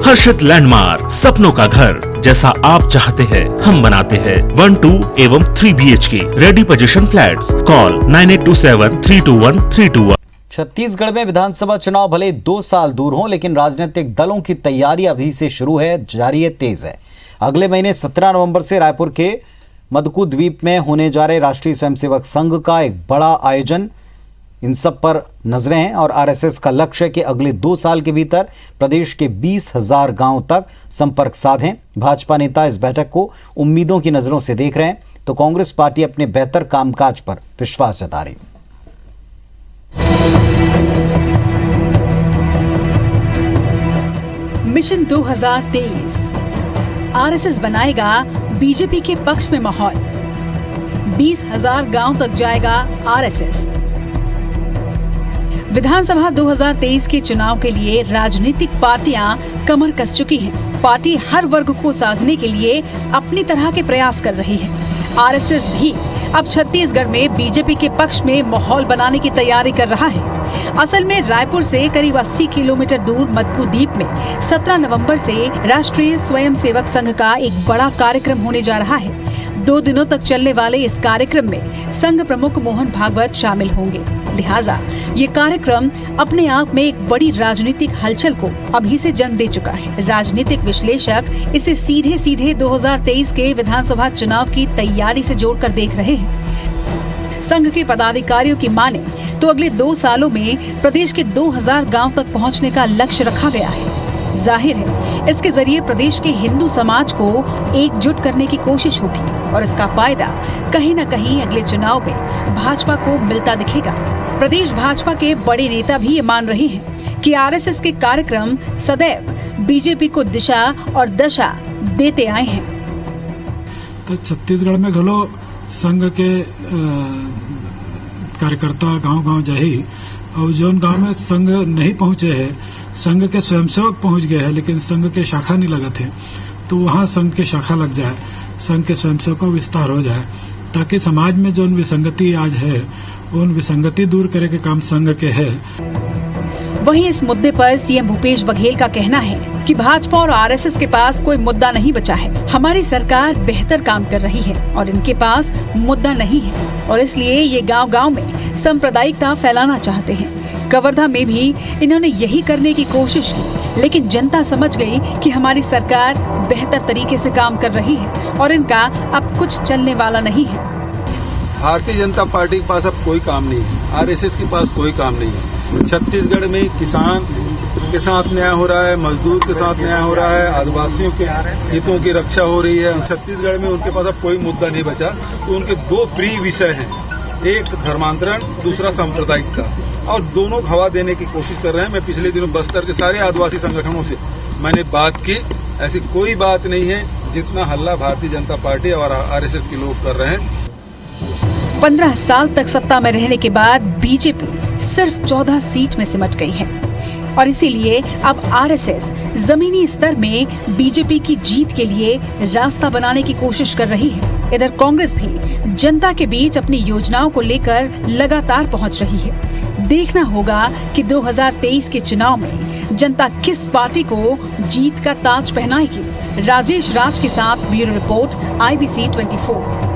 हर्षित landmark, सपनों का घर जैसा आप चाहते हैं हम बनाते हैं। 1, 2 एवं 3 BHK ready position flats. Call 9827321321। Chhattisgarh में विधानसभा चुनाव भले 2 साल दूर हों, लेकिन राजनीतिक दलों की तैयारी अभी से शुरू है, जारी है, तेज है। अगले महीने 17 नवंबर से रायपुर के मदकू द्वीप में होने जा रहे राष्ट्रीय स्वयंसेवक संघ का एक बड़ा आयोजन, इन सब पर नजरें हैं और आरएसएस का लक्ष्य है कि अगले 2 साल के भीतर प्रदेश के 20,000 गांव तक संपर्क साधें। भाजपा नेता इस बैठक को उम्मीदों की नजरों से देख रहे हैं, तो कांग्रेस पार्टी अपने बेहतर कामकाज पर विश्वास जता रही। मिशन 2023 आरएसएस बनाएगा बीजेपी के पक्ष में माहौल। 20,000 गांव तक जाएगा आरएसएस। विधानसभा 2023 के चुनाव के लिए राजनीतिक पार्टियां कमर कस चुकी हैं। पार्टी हर वर्ग को साधने के लिए अपनी तरह के प्रयास कर रही है। आरएसएस भी अब छत्तीसगढ़ में बीजेपी के पक्ष में माहौल बनाने की तैयारी कर रहा है। असल में रायपुर से करीब 80 किलोमीटर दूर मदकू द्वीप में 17 नवंबर से राष्ट्रीय स्वयंसेवक संघ का एक बड़ा कार्यक्रम होने जा रहा है। 2 दिनों तक चलने वाले इस कार्यक्रम में संघ प्रमुख मोहन भागवत शामिल होंगे। लिहाजा ये कार्यक्रम अपने आप में एक बड़ी राजनीतिक हलचल को अभी से जन्म दे चुका है। राजनीतिक विश्लेषक इसे सीधे सीधे 2023 के विधानसभा चुनाव की तैयारी से जोड़कर देख रहे हैं। संघ के पदाधिकारियों की माने तो अगले 2 सालों में प्रदेश के 2,000 गांव तक पहुंचने का लक्ष्य रखा गया है। जाहिर है इसके जरिए प्रदेश के हिंदू समाज को एकजुट करने की कोशिश होगी और इसका फायदा कहीं न कहीं अगले चुनाव में भाजपा को मिलता दिखेगा। प्रदेश भाजपा के बड़े नेता भी ये मान रहे हैं कि आरएसएस के कार्यक्रम सदैव बीजेपी को दिशा और दशा देते आए हैं। तो छत्तीसगढ़ में घलो संघ के कार्यकर्ता गांव-गांव जाही और जोन गांव में संघ नहीं पहुंचे हैं, संघ के स्वयंसेवक पहुंच गए हैं लेकिन संघ के शाखा नहीं लगत है, तो वहां संघ के शाखा लग जाए, संघ के स्वयंसेवक का विस्तार हो जाए, ताकि समाज में जो विसंगति आज है उन विसंगति दूर करे के काम संघ के है। वहीं इस मुद्दे पर सीएम भूपेश बघेल का कहना है कि भाजपा और आरएसएस के पास कोई मुद्दा नहीं बचा है। हमारी सरकार बेहतर काम कर रही है और इनके पास मुद्दा नहीं है और इसलिए ये गांव-गांव में सांप्रदायिकता फैलाना चाहते हैं। कवर्धा में भी इन्होंने यही करने की कोशिश की, लेकिन जनता समझ गई कि हमारी सरकार बेहतर तरीके से काम कर रही है और इनका अब कुछ चलने वाला नहीं है। भारतीय जनता पार्टी के पास अब कोई काम नहीं है, आरएसएस के पास कोई काम नहीं है। छत्तीसगढ़ में किसान के साथ न्याय हो रहा है, मजदूर के साथ न्याय हो रहा है, आदिवासियों के हितों की रक्षा हो रही है। छत्तीसगढ़ में उनके पास अब कोई मुद्दा नहीं बचा। तो उनके 2 प्रिय विषय हैं, एक धर्मांतरण, दूसरा सांप्रदायिकता, और दोनों हवा देने की कोशिश कर रहे हैं। मैं पिछले दिनों बस्तर के सारे आदिवासी संगठनों से मैंने बात की, ऐसी कोई बात नहीं है जितना हल्ला भारतीय जनता पार्टी और आरएसएस के लोग कर रहे हैं। 15 साल तक सत्ता में रहने के बाद बीजेपी सिर्फ 14 सीट में सिमट गई है और इसीलिए अब आरएसएस जमीनी स्तर में बीजेपी की जीत के लिए रास्ता बनाने की कोशिश कर रही है। इधर कांग्रेस भी जनता के बीच अपनी योजनाओं को लेकर लगातार पहुंच रही है। देखना होगा कि 2023 के चुनाव में जनता किस पार्टी को जीत का ताज पहनाएगी। राजेश राज के साथ ब्यूरो रिपोर्ट IBC 24।